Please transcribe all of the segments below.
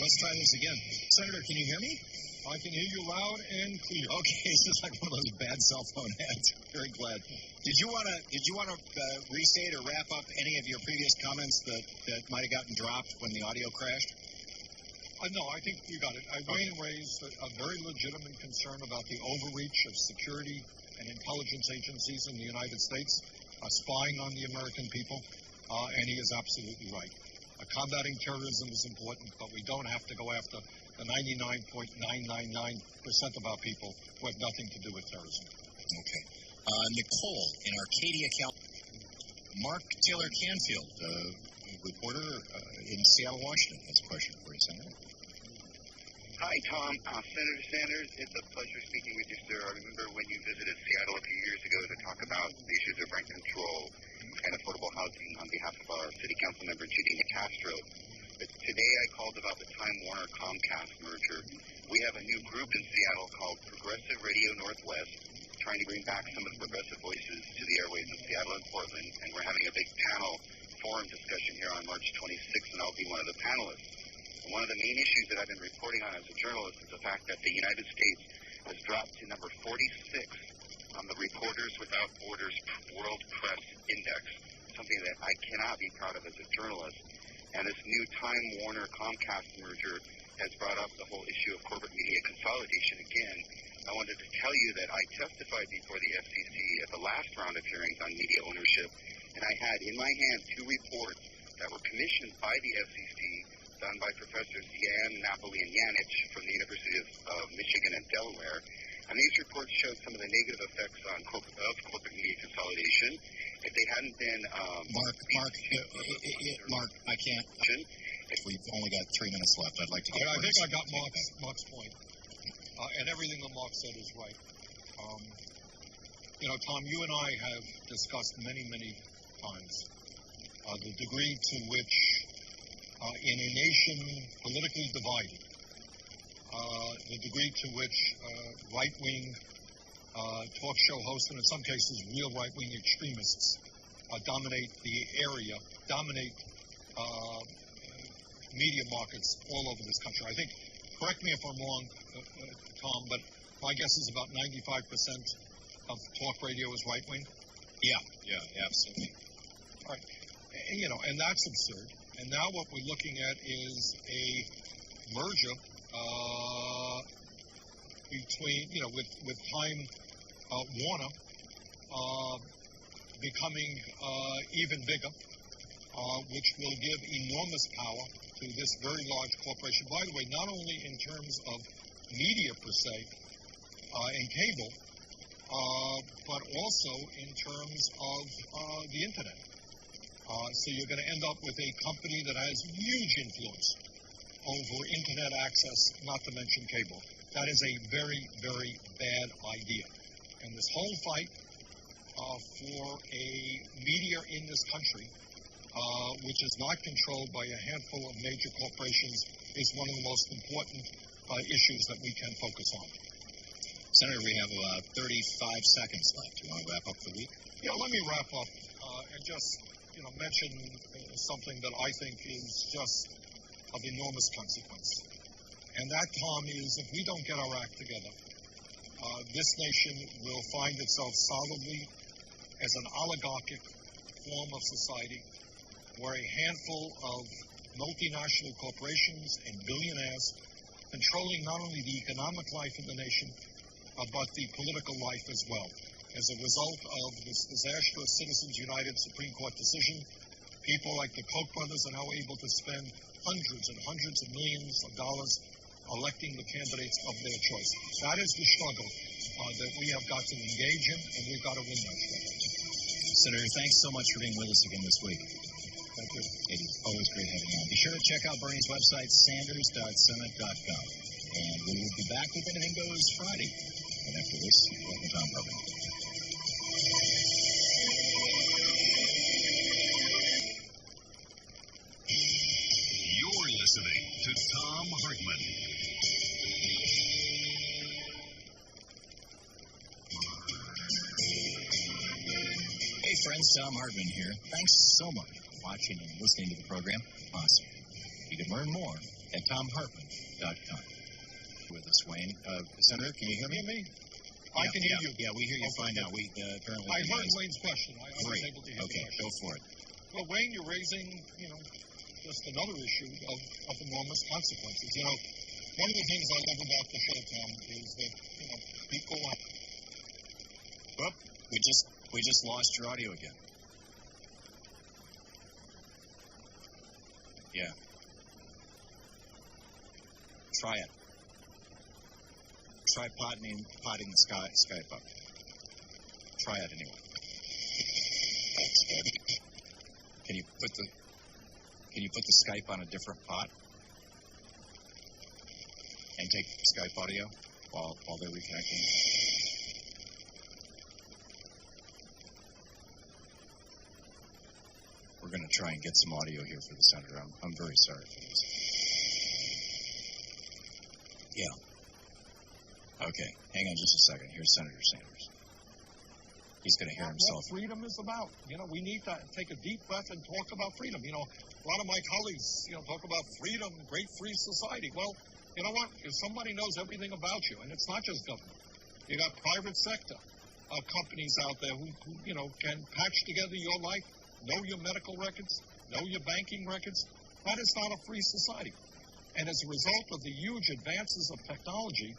let's try this again. Senator, can you hear me? I can hear you loud and clear. Okay, this is like one of those bad cell phone ads. Very glad. Did you want to restate or wrap up any of your previous comments that might have gotten dropped when the audio crashed? No, I think you got it. Wayne raised a very legitimate concern about the overreach of security and intelligence agencies in the United States, spying on the American people, and he is absolutely right. Combating terrorism is important, but we don't have to go after the 99.999% of our people who have nothing to do with terrorism. Okay. Nicole in Arcadia, Mark Taylor-Canfield, reporter in Seattle, Washington, has a question for you, Senator. Hi, Tom. Senator Sanders, it's a pleasure speaking with you, sir. I remember when you visited Seattle a few years ago to talk about the issues of rent control and affordable housing on behalf of our city council member, Judy Castro. But today I called about the Time Warner Comcast merger. We have a new group in Seattle called Progressive Radio Northwest, trying to bring back some of the progressive voices to the airwaves of Seattle and Portland, and we're having a big panel forum discussion here on March 26th, and I'll be one of the panelists. And one of the main issues that I've been reporting on as a journalist is the fact that the United States has dropped to number 46 on the Reporters Without Borders World Press Index, something that I cannot be proud of as a journalist. And this new Time Warner Comcast merger has brought up the whole issue of corporate media consolidation again. I wanted to tell you that I testified before the FCC at the last round of hearings on media ownership, and I had in my hand 2 reports that were commissioned by the FCC, done by Professors Yan, Napoli, and Yanich from the University of Michigan and Delaware. And these reports showed some of the negative effects on corporate media consolidation. If they hadn't been... Mark, I can't... If we've only got 3 minutes left, I'd like to get... I think I got Mark's point. And everything that Mark said is right. Tom, you and I have discussed many, many times the degree to which in a nation politically divided, the degree to which right-wing talk show hosts, and in some cases real right-wing extremists, dominate the area, dominate media markets all over this country. I think, correct me if I'm wrong, Tom, but my guess is about 95% of talk radio is right-wing? Yeah, absolutely. All right. And that's absurd. And now what we're looking at is a merger between, with Time Warner becoming even bigger, which will give enormous power to this very large corporation. By the way, not only in terms of media per se and cable, but also in terms of the Internet. So you're going to end up with a company that has huge influence over Internet access, not to mention cable. That is a very, very bad idea. And this whole fight for a media in this country, which is not controlled by a handful of major corporations, is one of the most important issues that we can focus on. Senator, we have 35 seconds left. You want to wrap up the week? Yeah, let me wrap up and just mention something that I think is just of enormous consequence. And that, Tom, is if we don't get our act together, this nation will find itself solidly as an oligarchic form of society where a handful of multinational corporations and billionaires controlling not only the economic life of the nation, but the political life as well. As a result of this disastrous Citizens United Supreme Court decision, people like the Koch brothers are now able to spend hundreds and hundreds of millions of dollars electing the candidates of their choice. That is the struggle that we have got to engage in, and we've got to win that struggle. Senator, thanks so much for being with us again this week. Thank you. It is always great having you on. Be sure to check out Bernie's website, sanders.senate.gov. And we will be back with Anything Goes Friday. And after this, welcome Thom Hartmann. You're listening to Thom Hartmann. Hey friends, Thom Hartmann here. Thanks so much for watching and listening to the program. Awesome. You can learn more at ThomHartmann.com. With us, Wayne. Senator, can you hear me? I can hear you. Yeah, we hear you fine now. We apparently. I heard Wayne's question. I was able to hear the question. Go for it. Well, Wayne, you're raising, just another issue of enormous consequences. One of the things I love about the show, Tom, is that, people are... Well, we just lost your audio again. Yeah. Try it. Try potting the Skype up. Try it anyway. That's good. Can you put the Skype on a different pot and take Skype audio while they're reconnecting? We're going to try and get some audio here for the senator. I'm very sorry for this. Yeah. Okay, hang on just a second. Here's Senator Sanders. He's going to hear himself. What freedom is about. We need to take a deep breath and talk about freedom. A lot of my colleagues, talk about freedom, great free society. Well, you know what? If somebody knows everything about you, and it's not just government, you got private sector companies out there who can patch together your life, know your medical records, know your banking records. That is not a free society. And as a result of the huge advances of technology,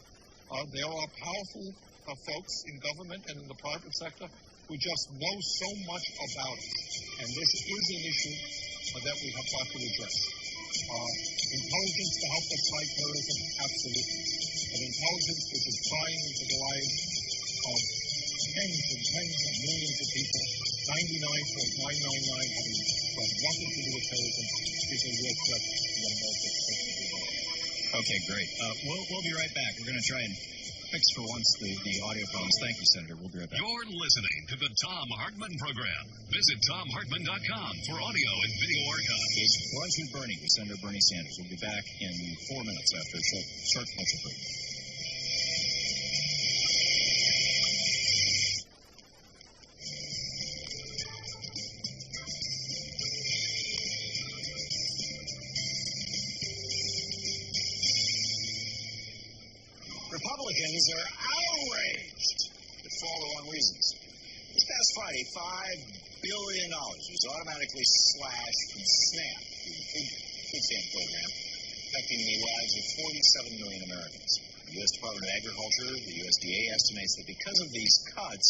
there are powerful folks in government and in the private sector who just know so much about it. And this is an issue that we have got to address. Intelligence to help us fight terrorism, absolutely. But intelligence which is prying into the lives of tens and tens of millions of people, 99.999 having nothing to do with terrorism, is a real threat to what America is supposed to be about. Okay, great. We'll be right back. We're going to try and fix for once the audio problems. Thank you, Senator. We'll be right back. You're listening to the Thom Hartmann Program. Visit ThomHartmann.com for audio and video archive. It's Lunch with Bernie with Senator Bernie Sanders. We'll be back in 4 minutes after a short commercial break. Republicans are outraged for all the wrong reasons. This past Friday, $5 billion was automatically slashed from SNAP, the food stamp program, affecting the lives of 47 million Americans. The U.S. Department of Agriculture, the USDA, estimates that because of these cuts,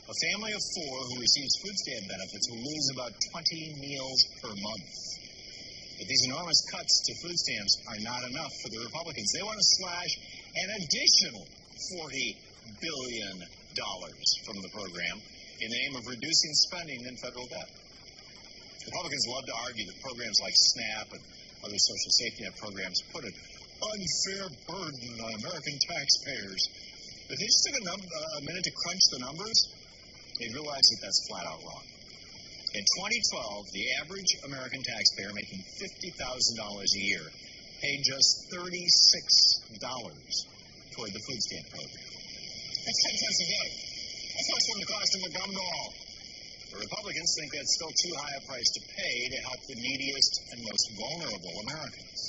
a family of 4 who receives food stamp benefits will lose about 20 meals per month. But these enormous cuts to food stamps are not enough for the Republicans. They want to slash an additional $40 billion from the program in the name of reducing spending and federal debt. Republicans love to argue that programs like SNAP and other social safety net programs put an unfair burden on American taxpayers. But if they just took a minute to crunch the numbers, they'd realize that that's flat out wrong. In 2012, the average American taxpayer making $50,000 a year paid just $36 toward the food stamp program. That's 10 cents a day. That's less than the cost of a gum doll. The Republicans think that's still too high a price to pay to help the neediest and most vulnerable Americans.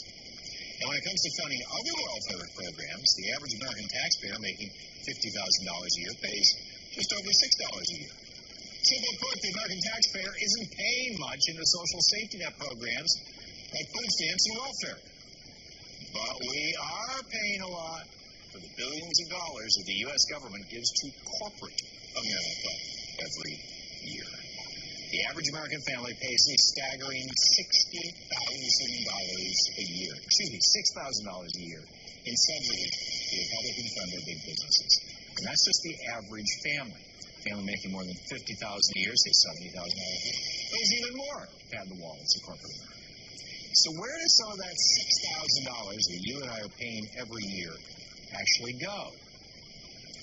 And when it comes to funding other welfare programs, the average American taxpayer making $50,000 a year pays just over $6 a year. Simply put, the American taxpayer isn't paying much into social safety net programs like food stamps and welfare. But we are paying a lot for the billions of dollars that the U.S. government gives to corporate America every year. The average American family pays a staggering $60,000 a year. Excuse me, $6,000 a year in subsidies to Republican-funded big businesses. And that's just the average family. Family making more than $50,000 a year, say $70,000 a year, pays even more to pad the wallets of corporate America. So where does some of that $6,000 that you and I are paying every year actually go?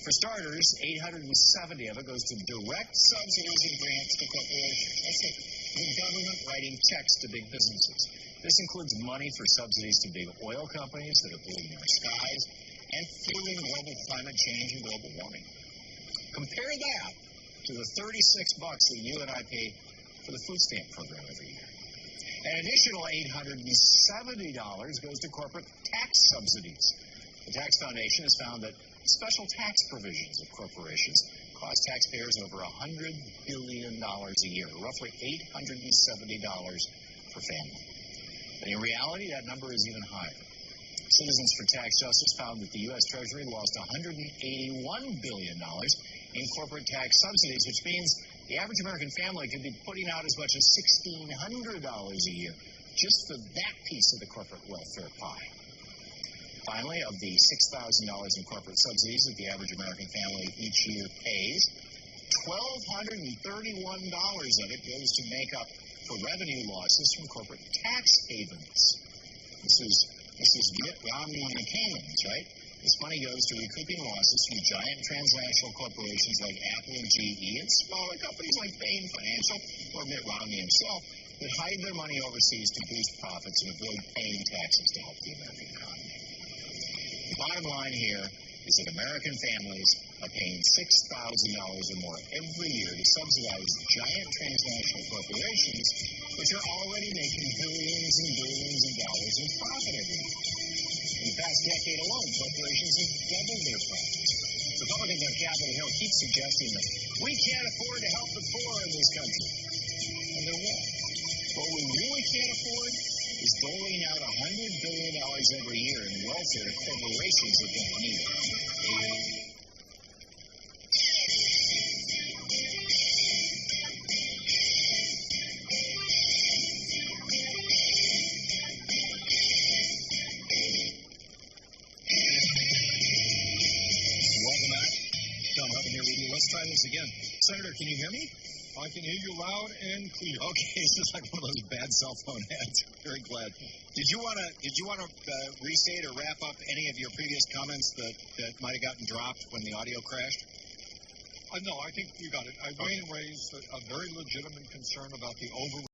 For starters, $870 of it goes to direct subsidies and grants to corporations. That's it. The government writing checks to big businesses. This includes money for subsidies to big oil companies that are polluting our skies and fueling global climate change and global warming. Compare that to the $36 that you and I pay for the food stamp program every year. An additional $870 goes to corporate tax subsidies. The Tax Foundation has found that special tax provisions of corporations cost taxpayers over $100 billion a year, roughly $870 per family. But in reality, that number is even higher. Citizens for Tax Justice found that the U.S. Treasury lost $181 billion in corporate tax subsidies, which means the average American family could be putting out as much as $1,600 a year just for that piece of the corporate welfare pie. Finally, of the $6,000 in corporate subsidies that the average American family each year pays, $1,231 of it goes to make up for revenue losses from corporate tax havens. This is Mitt Romney and the Caymans, right? This money goes to recouping losses from giant transnational corporations like Apple and GE and smaller companies like Bain Financial or Mitt Romney himself that hide their money overseas to boost profits and avoid paying taxes to help the American economy. The bottom line here is that American families are paying $6,000 or more every year to subsidize giant transnational corporations, which are already making billions and billions of dollars in profit every year. In the past decade alone, corporations have doubled their profits. Republicans on Capitol Hill keep suggesting that we can't afford to help the poor in this country. And they're wrong. What we really can't afford is doling out $100 billion every year in welfare to corporations that don't need it. Welcome back. Thom Hartmann here with you. Let's try this again. Senator, can you hear me? I can hear you loud and clear. Okay, this is like one of those bad cell phone ads. Very glad. Did you want to restate or wrap up any of your previous comments that might have gotten dropped when the audio crashed? No, I think you got it. Wayne raised a very legitimate concern about the over